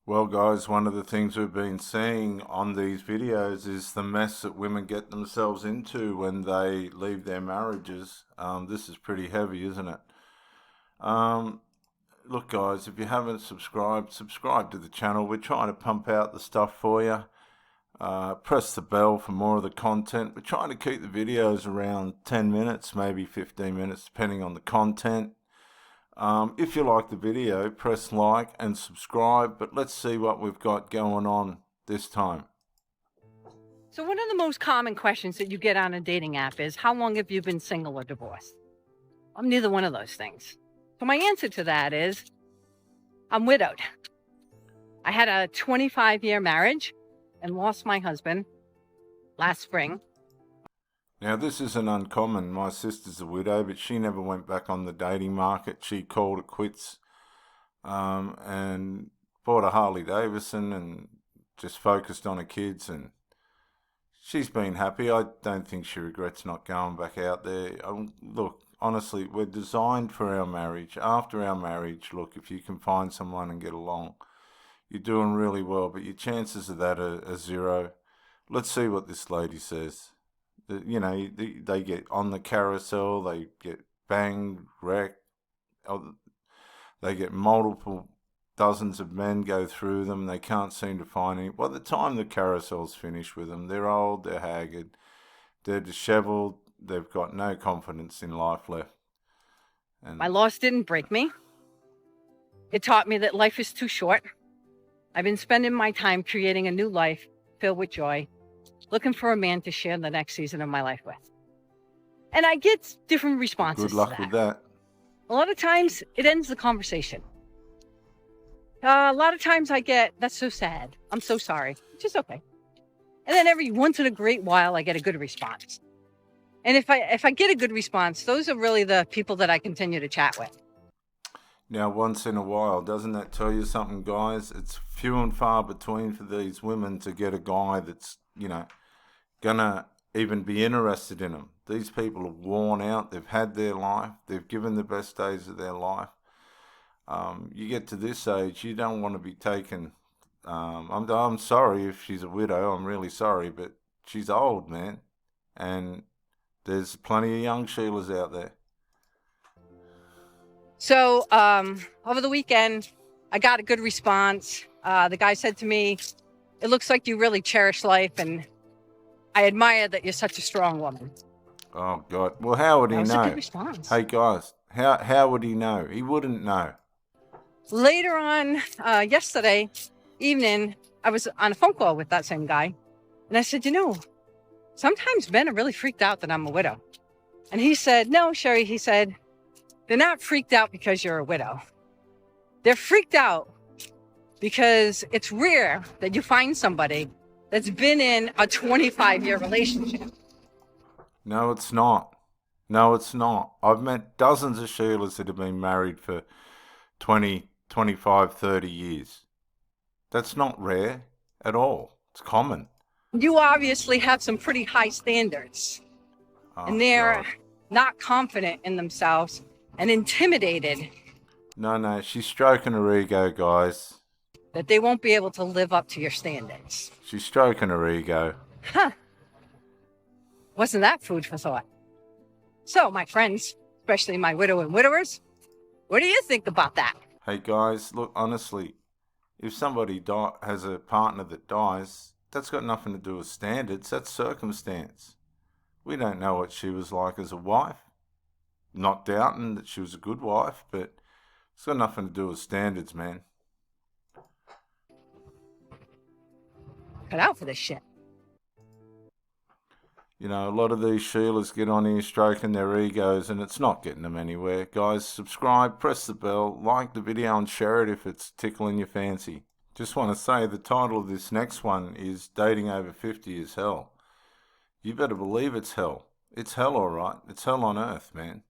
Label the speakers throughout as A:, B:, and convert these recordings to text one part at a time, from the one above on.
A: Well, guys, one of the things we've been seeing on these videos is the mess that women get themselves into when they leave their marriages. This is pretty heavy, isn't it? Um, Look, guys, if you haven't subscribed, subscribe to the channel. We're trying to pump out the stuff for you. Press the bell for more of the content. We're trying to keep the videos around 10 minutes, maybe 15 minutes, depending on the content. If you like the video, press like and subscribe, but let's see what we've got going on this time.
B: So one of the most common questions that you get on a dating app is, how long have you been single or divorced? I'm neither one of those things. So my answer to that is, I'm widowed. I had a 25-year marriage and lost my husband last spring.
A: Now, this isn't uncommon. My sister's a widow, but she never went back on the dating market. She called it quits and bought a Harley Davidson and just focused on her kids, and she's been happy. I don't think she regrets not going back out there. Look, honestly, we're designed for our marriage. After our marriage, look, if you can find someone and get along, you're doing really well, but your chances of that are zero. Let's see what this lady says. You know, they get on the carousel, they get banged, wrecked, they get multiple dozens of men go through them, they can't seem to find any. By the time the carousel's finished with them, they're old, they're haggard, they're disheveled, they've got no confidence in life left.
B: And my loss didn't break me. It taught me that life is too short. I've been spending my time creating a new life filled with joy, looking for a man to share the next season of my life with. And I get different responses.
A: Good luck with that.
B: A lot of times it ends the conversation. A lot of times I get, that's so sad, I'm so sorry, which is okay. And then every once in a great while I get a good response. And if I get a good response, those are really the people that I continue to chat with.
A: Now, once in a while, doesn't that tell you something, guys? It's few and far between for these women to get a guy that's, you know, gonna even be interested in them. These people are worn out. They've had their life. They've given the best days of their life. You get to this age, you don't want to be taken. I'm sorry if she's a widow. I'm really sorry, but she's old, man. And there's plenty of young Sheilas out there.
B: So over the weekend, I got a good response. The guy said to me, "It looks like you really cherish life, and I admire that you're such a strong woman."
A: Oh, God. Well, how would he know?
B: That was a good response.
A: Hey, guys, how would he know? He wouldn't know.
B: Later on, yesterday evening, I was on a phone call with that same guy. And I said, sometimes men are really freaked out that I'm a widow. And he said, "No, Sherry," he said, "they're not freaked out because you're a widow. They're freaked out because it's rare that you find somebody that's been in a 25-year relationship."
A: No, it's not. No, it's not. I've met dozens of Sheilas that have been married for 20, 25, 30 years. That's not rare at all. It's common.
B: You obviously have some pretty high standards. And they're not confident in themselves and intimidated.
A: No, she's stroking her ego, guys.
B: That they won't be able to live up to your standards.
A: She's stroking her ego.
B: Huh. Wasn't that food for thought? So, my friends, especially my widow and widowers, what do you think about that?
A: Hey, guys, look, honestly, if somebody has a partner that dies, that's got nothing to do with standards. That's circumstance. We don't know what she was like as a wife. Not doubting that she was a good wife, but it's got nothing to do with standards, man.
B: Cut out for this shit.
A: You know, a lot of these Sheilas get on here stroking their egos, and it's not getting them anywhere. Guys, subscribe, press the bell, like the video, and share it if it's tickling your fancy. Just want to say the title of this next one is Dating Over 50 is Hell. You better believe it's hell. It's hell, all right. It's hell on earth, man.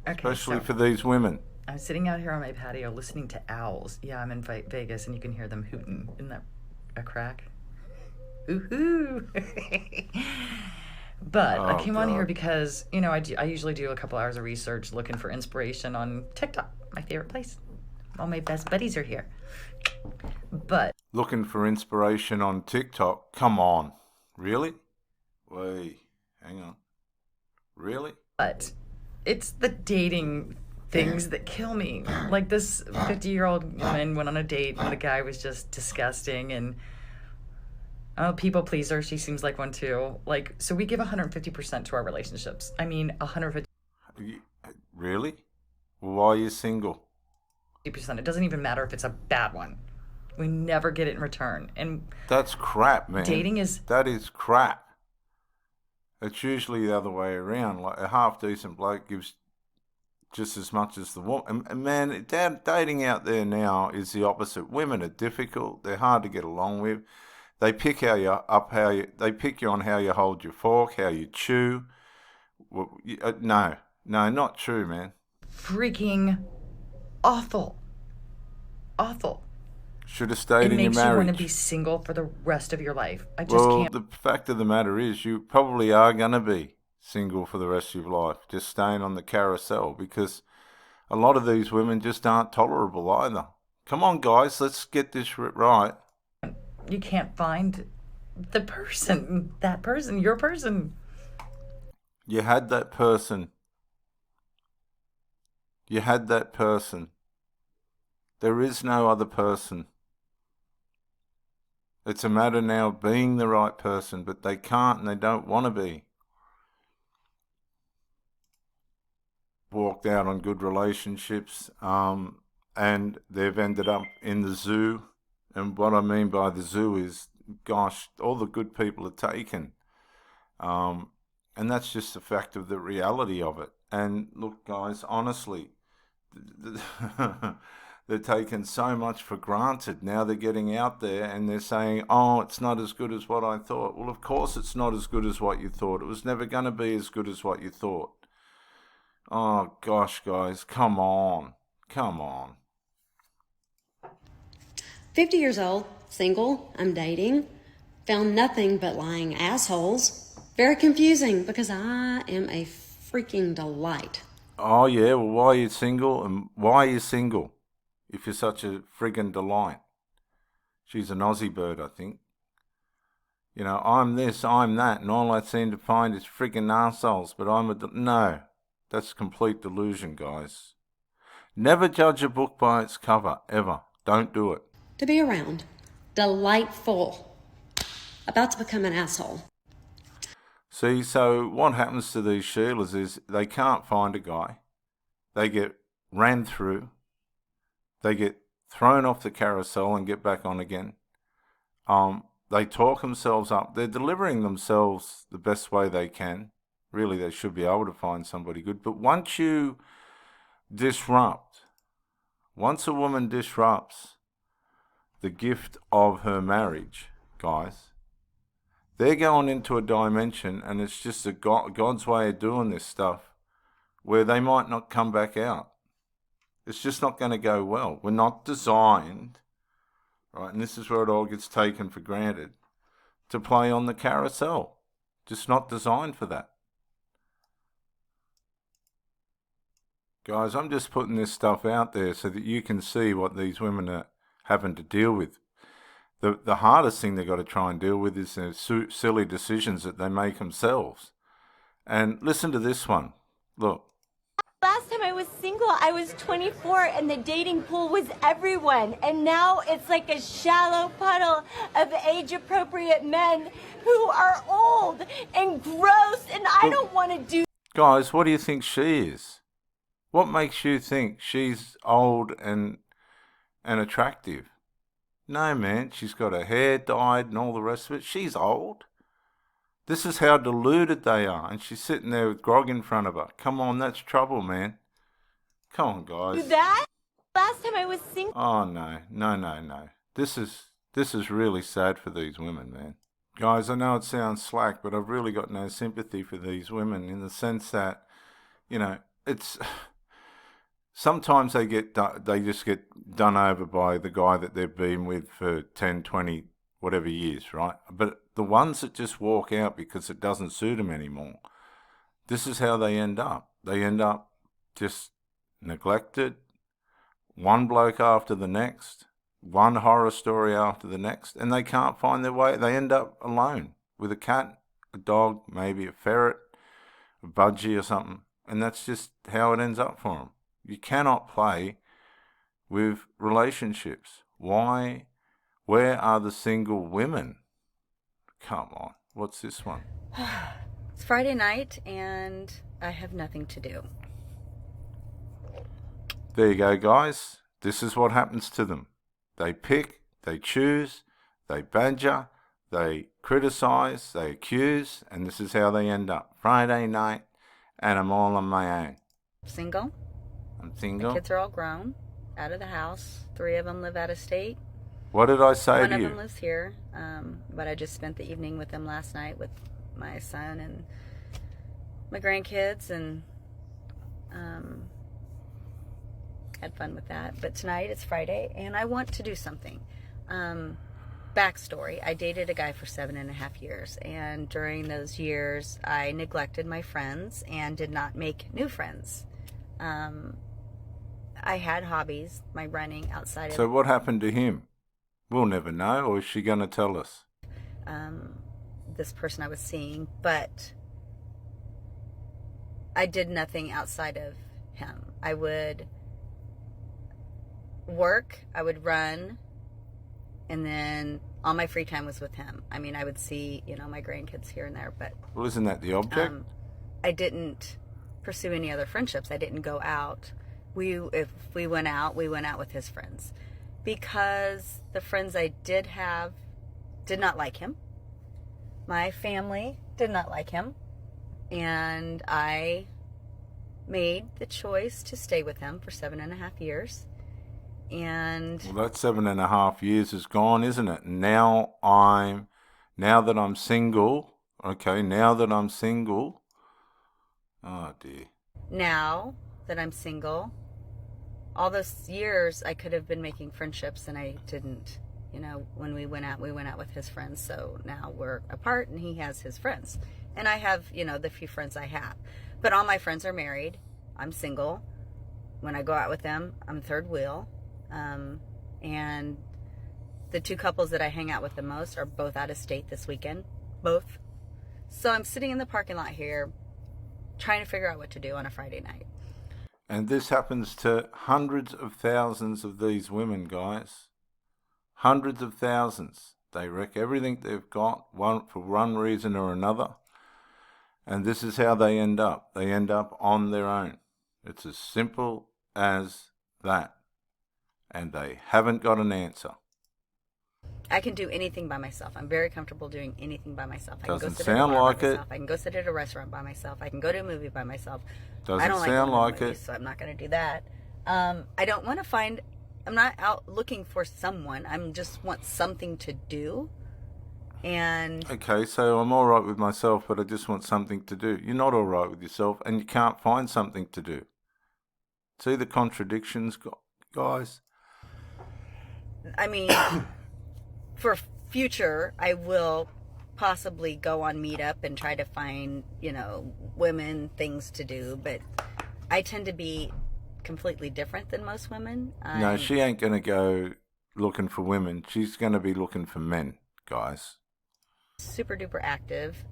A: Okay, especially for these women.
C: I'm sitting out here on my patio listening to owls. Yeah, I'm in Vegas, and you can hear them hooting. Isn't that a crack? Ooh-hoo. But I came on here because, I usually do a couple hours of research looking for inspiration on TikTok, my favorite place. All my best buddies are here. But
A: Looking for inspiration on TikTok? Come on. Really? Wait, hang on. Really?
C: it's the dating things that kill me. Like this 50-year-old woman went on a date and the guy was just disgusting and people pleaser. She seems like one too. Like, so we give 150% to our relationships. I mean, 150%.
A: Really? Why are you single?
C: It doesn't even matter if it's a bad one. We never get it in return. And
A: that's crap, man. That is crap. It's usually the other way around. Like a half-decent bloke gives just as much as the woman. And man, dating out there now is the opposite. Women are difficult. They're hard to get along with. They pick they pick you on how you hold your fork, how you chew. No, not true, man.
C: Freaking awful. Awful.
A: Should have stayed in your marriage. It
C: makes you want to be single for the rest of your life. I just can't.
A: The fact of the matter is you probably are going to be single for the rest of your life, just staying on the carousel, because a lot of these women just aren't tolerable either. Come on, guys, let's get this right.
C: You can't find the person, that person, your person.
A: You had that person. You had that person. There is no other person. It's a matter now of being the right person, but they can't and they don't want to be. Walked out on good relationships, and they've ended up in the zoo. And what I mean by the zoo is, gosh, all the good people are taken. And that's just the fact of the reality of it. And look, guys, honestly, they're taking so much for granted. Now they're getting out there and they're saying, oh, it's not as good as what I thought. Well, of course it's not as good as what you thought. It was never going to be as good as what you thought. Oh, gosh, guys, come on. Come on.
D: 50 years old, single, I'm dating, found nothing but lying assholes. Very confusing because I am a freaking delight.
A: Oh, yeah, well, why are you single? And why are you single if you're such a friggin' delight? She's an Aussie bird, I think. You know, I'm this, I'm that, and all I seem to find is friggin' assholes, but no, that's complete delusion, guys. Never judge a book by its cover, ever. Don't do it.
D: To be around. Delightful. About to become an asshole.
A: See, so what happens to these Sheilas is they can't find a guy. They get ran through. They get thrown off the carousel and get back on again. They talk themselves up. They're delivering themselves the best way they can. Really, they should be able to find somebody good. But once you disrupt, once a woman disrupts the gift of her marriage, guys, they're going into a dimension, and it's just God's way of doing this stuff, where they might not come back out. It's just not going to go well. We're not designed, right, and this is where it all gets taken for granted, to play on the carousel. Just not designed for that. Guys, I'm just putting this stuff out there so that you can see what these women are having to deal with. The hardest thing they've got to try and deal with is their silly decisions that they make themselves. And listen to this one. Look.
E: Last time I was single, I was 24 and the dating pool was everyone. And now it's like a shallow puddle of age-appropriate men who are old and gross, and I don't want to do...
A: Guys, what do you think she is? What makes you think she's old and attractive? No, man, she's got her hair dyed and all the rest of it. She's old. This is how deluded they are. And she's sitting there with grog in front of her. Come on, that's trouble, man. Come on, guys.
E: Do that? Last time I was single...
A: Oh, no. This is really sad for these women, man. Guys, I know it sounds slack, but I've really got no sympathy for these women in the sense that, you know, it's... Sometimes they just get done over by the guy that they've been with for 10, 20, whatever years, right? But the ones that just walk out because it doesn't suit them anymore, this is how they end up. They end up just neglected, one bloke after the next, one horror story after the next, and they can't find their way. They end up alone with a cat, a dog, maybe a ferret, a budgie or something. And that's just how it ends up for them. You cannot play with relationships. Why? Where are the single women? Come on. What's this one?
F: It's Friday night and I have nothing to do.
A: There you go, guys. This is what happens to them. They pick, they choose, they badger, they criticize, they accuse, and this is how they end up. Friday night, and I'm all on my own.
F: Single.
A: I'm single.
F: My kids are all grown, out of the house. 3 of them live out of state.
A: What did I say
F: One
A: to
F: of
A: you?
F: them lives here, but I just spent the evening with them last night with my son and my grandkids, and had fun with that. But tonight it's Friday, and I want to do something. Backstory: I dated a guy for 7.5 years, and during those years, I neglected my friends and did not make new friends. I had hobbies, my running outside of.
A: So what happened to him? We'll never know, or is she going to tell us?
F: This person I was seeing, but I did nothing outside of him. I would work, I would run, and then all my free time was with him. I mean, I would see, my grandkids here and there, but
A: Well, isn't that the object?
F: I didn't pursue any other friendships. I didn't go out. If we went out with his friends, because the friends I did have did not like him. My family did not like him, and I made the choice to stay with him for 7.5 years. And
A: Well, that 7.5 years is gone, isn't it? Now that I'm single, okay, oh dear.
F: now that I'm single, all those years I could have been making friendships, and I didn't. When we went out with his friends. So now we're apart, and he has his friends, and I have, the few friends I have. But all my friends are married. I'm single. When I go out with them, I'm third wheel. And the 2 couples that I hang out with the most are both out of state this weekend. Both. So I'm sitting in the parking lot here trying to figure out what to do on a Friday night.
A: And this happens to hundreds of thousands of these women, guys. Hundreds of thousands. They wreck everything they've got, for one reason or another. And this is how they end up. They end up on their own. It's as simple as that. And they haven't got an answer.
F: I can do anything by myself. I'm very comfortable doing anything by myself. I
A: Doesn't
F: can go sit
A: sound
F: at a bar
A: like
F: by
A: it.
F: myself. I can go sit at a restaurant by myself. I can go to a movie by myself.
A: Doesn't
F: I don't
A: sound
F: like
A: like
F: going to movies,
A: it.
F: so I'm not going to do that. I don't want to find. I'm not out looking for someone. I just want something to do. And
A: Okay, so I'm all right with myself, but I just want something to do. You're not all right with yourself, and you can't find something to do. See the contradictions, guys?
F: I mean, for future, I will possibly go on Meetup and try to find, women things to do. But I tend to be completely different than most women.
A: No, she ain't going to go looking for women. She's going to be looking for men, guys.
F: Super duper active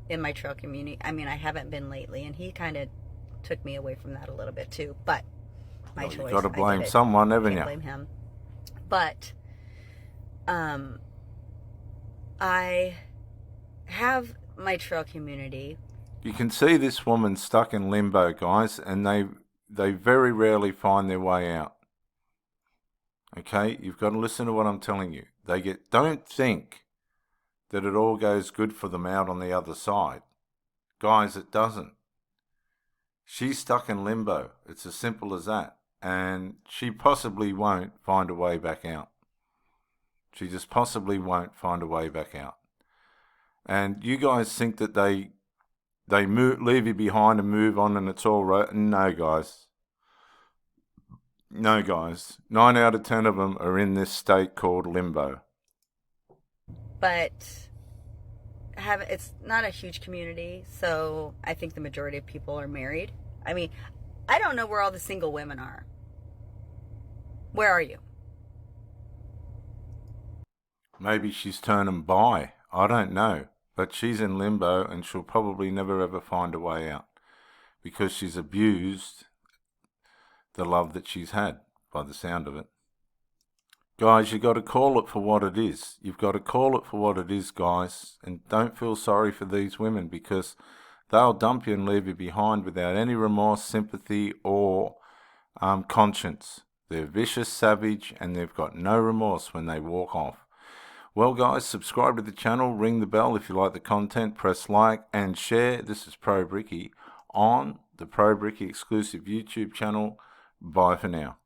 F: in my trail community. I mean, I haven't been lately, and he kind of took me away from that a little bit too. But my choice.
A: You've got to
F: I
A: blame
F: did it.
A: someone, haven't
F: Can't
A: you?
F: blame him. But I have my trail community.
A: You can see this woman stuck in limbo, guys, and they very rarely find their way out. Okay, you've got to listen to what I'm telling you. Don't think that it all goes good for them out on the other side. Guys, it doesn't. She's stuck in limbo. It's as simple as that. And she possibly won't find a way back out. She just possibly won't find a way back out. And you guys think that they leave you behind and move on and it's all right. No, guys. No, guys. 9 out of 10 of them are in this state called limbo.
F: But it's not a huge community, so I think the majority of people are married. I mean, I don't know where all the single women are. Where are you?
A: Maybe she's turning bi. I don't know. But she's in limbo and she'll probably never ever find a way out because she's abused the love that she's had, by the sound of it. Guys, you got to call it for what it is. You've got to call it for what it is, guys. And don't feel sorry for these women because they'll dump you and leave you behind without any remorse, sympathy, or conscience. They're vicious, savage, and they've got no remorse when they walk off. Well, guys, subscribe to the channel, ring the bell if you like the content, press like and share. This is Pro Bricky on the Pro Bricky exclusive YouTube channel. Bye for now.